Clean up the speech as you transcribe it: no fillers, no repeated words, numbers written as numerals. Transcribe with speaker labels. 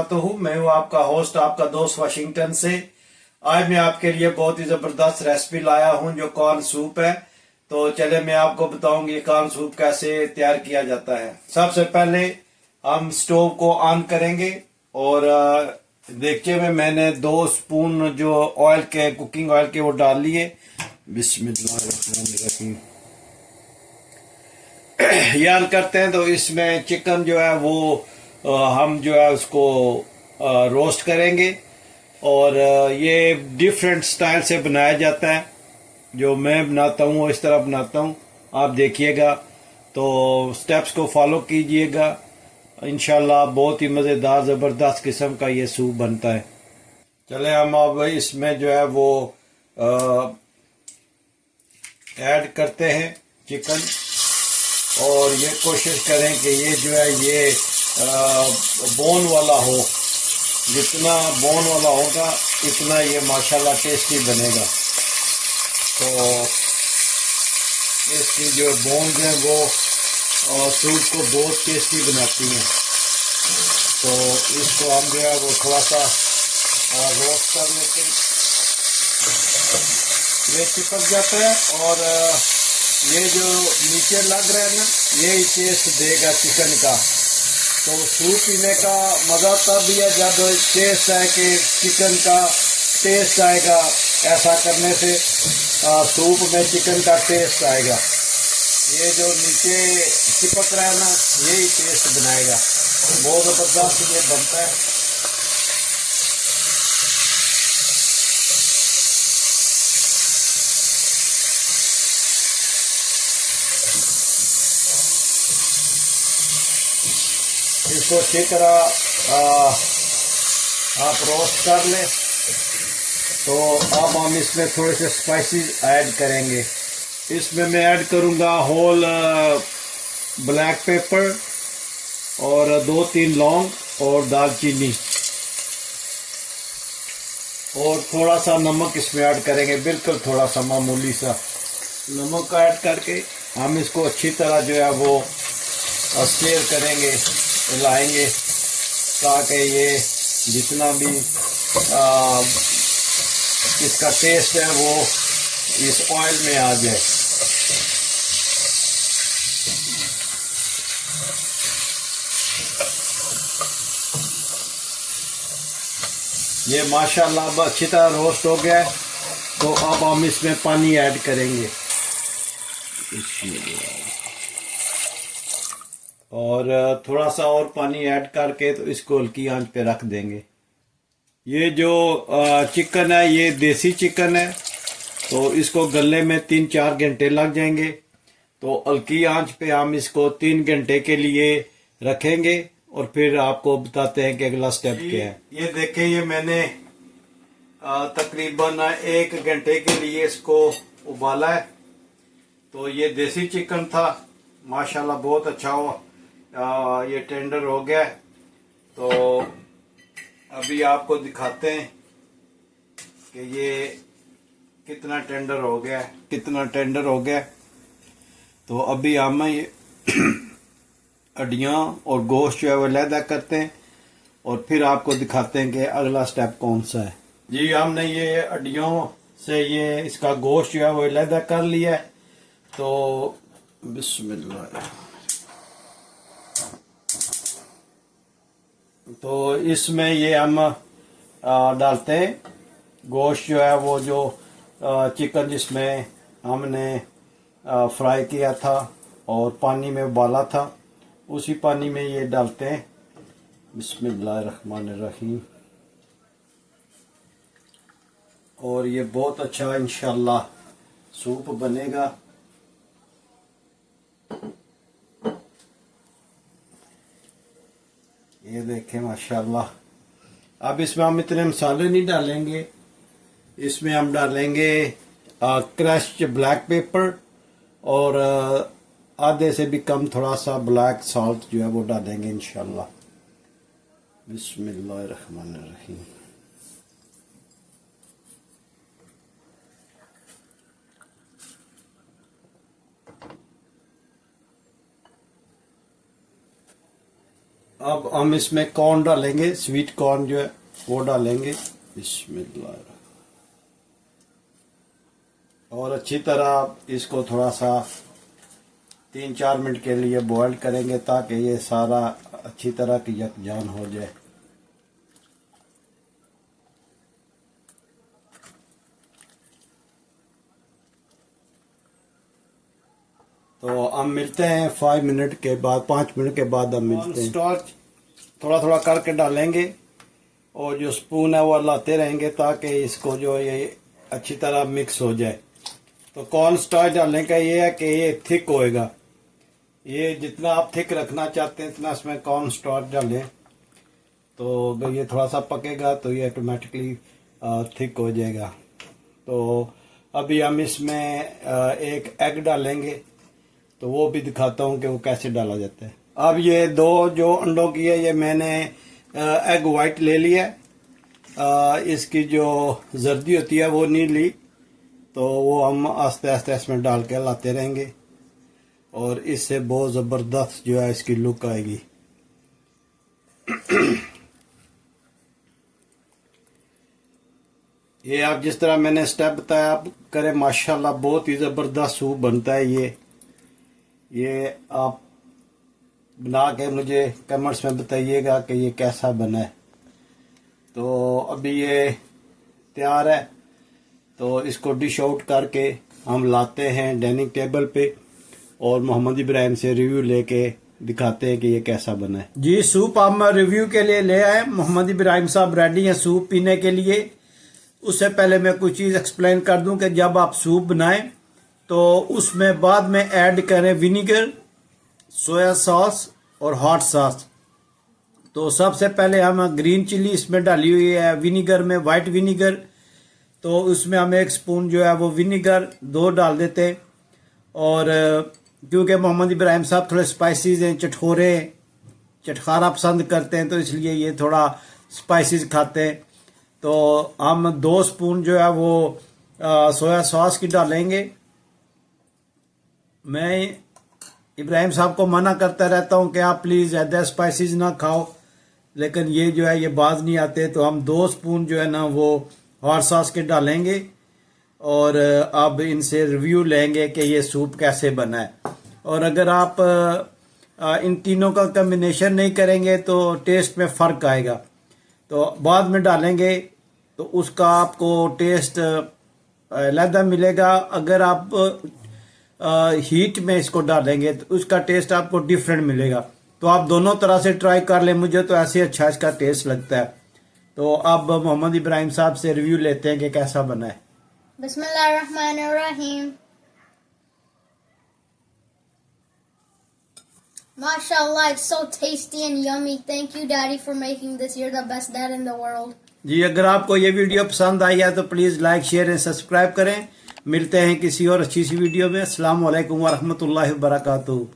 Speaker 1: वबरकातुहू। मैं हूं आपका होस्ट, आपका दोस्त वाशिंगटन से। आज मैं आपके लिए बहुत ही जबरदस्त रेसिपी लाया हूं जो कॉर्न सूप है। तो चले मैं आपको बताऊंगी कॉर्न सूप कैसे तैयार किया जाता है। सबसे पहले हम स्टोव को ऑन करेंगे और देगचे में मैंने 2 स्पून जो ऑयल के कुकिंग ऑयल के वो डाल लिए। बिस्मिल्लाहिर्रहमानिर्रहीम। याद करते हैं तो इसमें चिकन जो है वो हम जो है उसको रोस्ट करेंगे और ये डिफरेंट स्टाइल से बनाया जाता है। जो मैं बनाता हूँ वो इस तरह बनाता हूँ, आप देखिएगा तो स्टेप्स को फॉलो कीजिएगा। इंशाल्लाह बहुत ही मज़ेदार ज़बरदस्त किस्म का ये सूप बनता है। चले हम अब इसमें जो है वो ऐड करते हैं चिकन और ये कोशिश करें कि ये जो है ये बोन वाला हो। जितना बोन वाला होगा इतना ये माशाल्लाह टेस्टी बनेगा। तो इसकी जो बोन्स हैं वो सूप को बहुत टेस्टी बनाती हैं। तो इसको हम जो है वो थोड़ा सा रोस्ट कर लेते हैं। ये चिपक जाता है और ये जो नीचे लग रहा है ना, यही टेस्ट देगा चिकन का। तो सूप पीने का मज़ा तब भी है जब टेस्ट है कि चिकन का टेस्ट आएगा। ऐसा करने से सूप में चिकन का टेस्ट आएगा। ये जो नीचे चिपक रहा है ना, यही टेस्ट बनाएगा। बहुत ज़बरदस्त ये बनता है। इसको अच्छी तरह आप रोस्ट कर लें। तो अब हम इसमें थोड़े से स्पाइसेस ऐड करेंगे। इसमें मैं ऐड करूंगा होल ब्लैक पेपर और 2-3 लौंग और दालचीनी और थोड़ा सा नमक इसमें ऐड करेंगे, बिल्कुल थोड़ा सा मामूली सा नमक ऐड करके हम इसको अच्छी तरह जो है वो स्टीर करेंगे, हिलाएंगे ताकि ये जितना भी इसका टेस्ट है वो इस ऑयल में आ जाए। ये माशाल्लाह अब अच्छी तरह रोस्ट हो गया है। तो अब हम इसमें पानी ऐड करेंगे और थोड़ा सा और पानी ऐड करके तो इसको हल्की आंच पे रख देंगे। ये जो चिकन है ये देसी चिकन है, तो इसको गलने में 3-4 घंटे लग जाएंगे। तो हल्की आंच पे हम इसको 3 घंटे के लिए रखेंगे और फिर आपको बताते हैं कि अगला स्टेप क्या है। ये देखें, ये मैंने तकरीबन 1 घंटे के लिए इसको उबाला है। तो ये देसी चिकन था, माशाल्लाह बहुत अच्छा हुआ। ये टेंडर हो गया है। तो अभी आपको दिखाते हैं कि ये कितना टेंडर हो गया है, कितना टेंडर हो गया है। तो अभी हम ये हड्डियाँ और गोश्त जो है वो अलहदा करते हैं और फिर आपको दिखाते हैं कि अगला स्टेप कौन सा है। जी, हमने ये हड्डियों से ये इसका गोश्त जो है वो अलहदा कर लिया है। तो बिस्मिल्लाह। तो इसमें ये हम डालते हैं गोश्त जो है वो जो चिकन जिसमें हमने फ्राई किया था और पानी में उबाला था, उसी पानी में ये डालते हैं। बिस्मिल्लाहिर्रहमानिर्रहीम। और ये बहुत अच्छा इंशाल्लाह सूप बनेगा। ये देखें माशाल्लाह। अब इसमें हम इतने मसाले नहीं डालेंगे, इसमें हम डालेंगे क्रश्ड ब्लैक पेपर और आधे से भी कम थोड़ा सा ब्लैक सॉल्ट जो है वो डालेंगे इंशाल्लाह। बिस्मिल्लाहिर्रहमानिर्रहीम। अब हम इसमें कॉर्न डालेंगे, स्वीट कॉर्न जो है वो डालेंगे। बिस्मिल्लाह। और अच्छी तरह इसको थोड़ा सा 3-4 मिनट के लिए बॉईल करेंगे ताकि ये सारा अच्छी तरह की यकजान हो जाए। तो हम मिलते हैं 5 मिनट के बाद, 5 मिनट के बाद हम मिलते हैं। स्टार्च थोड़ा थोड़ा करके डालेंगे और जो स्पून है वो लाते रहेंगे ताकि इसको जो ये अच्छी तरह मिक्स हो जाए। तो कॉर्न स्टार्च डालने का ये है कि ये थिक होएगा। ये जितना आप थिक रखना चाहते हैं इतना इसमें कॉर्न स्टार्च डालें, तो अगर ये थोड़ा सा पकेगा तो ये ऑटोमेटिकली थिक हो जाएगा। तो अभी हम इसमें एक एग डालेंगे, तो वो भी दिखाता हूँ कि वो कैसे डाला जाता है। अब ये 2 जो अंडों की है ये मैंने एग वाइट ले लिया है। इसकी जो जर्दी होती है वो नहीं ली, तो वो हम आस्ते आस्ते इसमें डाल के लाते रहेंगे और इससे बहुत ज़बरदस्त जो है इसकी लुक आएगी। ये आप जिस तरह मैंने स्टेप बताया आप करें, माशाल्लाह बहुत ही ज़बरदस्त सूप बनता है। ये आप बना के मुझे कमेंट्स में बताइएगा कि ये कैसा बना है। तो अभी ये तैयार है, तो इसको डिश आउट करके हम लाते हैं डाइनिंग टेबल पे और मोहम्मद इब्राहिम से रिव्यू लेके दिखाते हैं कि ये कैसा बना है। जी सूप हम रिव्यू के लिए ले आए। मोहम्मद इब्राहिम साहब रेडी हैं सूप पीने के लिए। उससे पहले मैं कुछ चीज़ एक्सप्लेन कर दूं कि जब आप सूप बनाएं तो उसमें बाद में ऐड करें विनीगर, सोया सॉस और हॉट सॉस। तो सबसे पहले हम ग्रीन चिली इसमें डाली हुई है विनीगर में, वाइट विनीगर। तो उसमें हम 1 स्पून जो है वो विनीगर 2 डाल देते हैं। और क्योंकि मोहम्मद इब्राहिम साहब थोड़े स्पाइसीज हैं, चटखोरे चटखारा पसंद करते हैं, तो इसलिए ये थोड़ा स्पाइसीज खाते हैं। तो हम 2 स्पून जो है वो सोया सॉस की डालेंगे। मैं इब्राहिम साहब को मना करता रहता हूं कि आप प्लीज़ ज़्यादा स्पाइसीज ना खाओ, लेकिन ये जो है ये बाज नहीं आते। तो हम 2 स्पून जो है ना वो हॉट सॉस के डालेंगे और अब इनसे रिव्यू लेंगे कि ये सूप कैसे बना है। और अगर आप इन तीनों का कम्बिनेशन नहीं करेंगे तो टेस्ट में फ़र्क आएगा। तो बाद में डालेंगे तो उसका आपको टेस्ट अलग मिलेगा। अगर आप हीट में इसको डालेंगे तो उसका टेस्ट आपको डिफरेंट मिलेगा। तो आप दोनों तरह से ट्राई कर लें, मुझे तो ऐसे अच्छा इसका टेस्ट लगता है। तो अब मोहम्मद इब्राहिम साहब से रिव्यू लेते हैं कि कैसा बना है।
Speaker 2: बिस्मिल्लाहिर्रहमानिर्रहीम। Mashallah, it's so tasty and yummy. Thank you, Daddy, for making this. You're the best dad in the world.
Speaker 1: जी अगर आपको ये वीडियो पसंद आई है तो please like share and subscribe करें। मिलते हैं किसी और अच्छी सी वीडियो में। अस्सलाम वालेकुम व रहमतुल्लाहि व बरकातुहू।